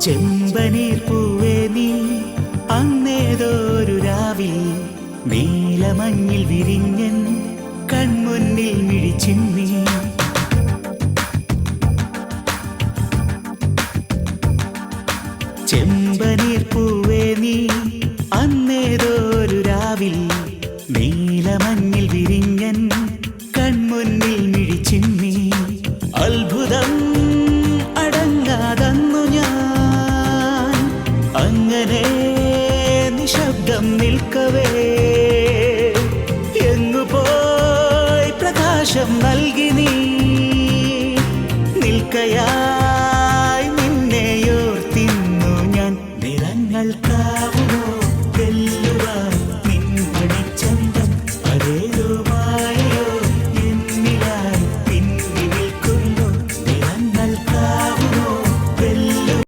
ചെമ്പനീർ പൂവേ നീ അന്നേതോരു രാവിൽ നീലമഞ്ഞിൽ വിരിഞ്ഞൻ കൺമുന്നിൽ മിഴിച്ചിന്നി. ചെമ്പനീർ പൂവേ നീ അന്നേതോരു രാവിൽ നീലമഞ്ഞിൽ വിരിഞ്ഞൻ കൺമുന്നിൽ മിഴിച്ചിന്നി. അത്ഭുതം അടങ്ങാതന്നു ഞാൻ അങ്ങനെ നിശബ്ദം നിൽക്കവേ. എങ്ങുപോയി പ്രകാശം നല്ല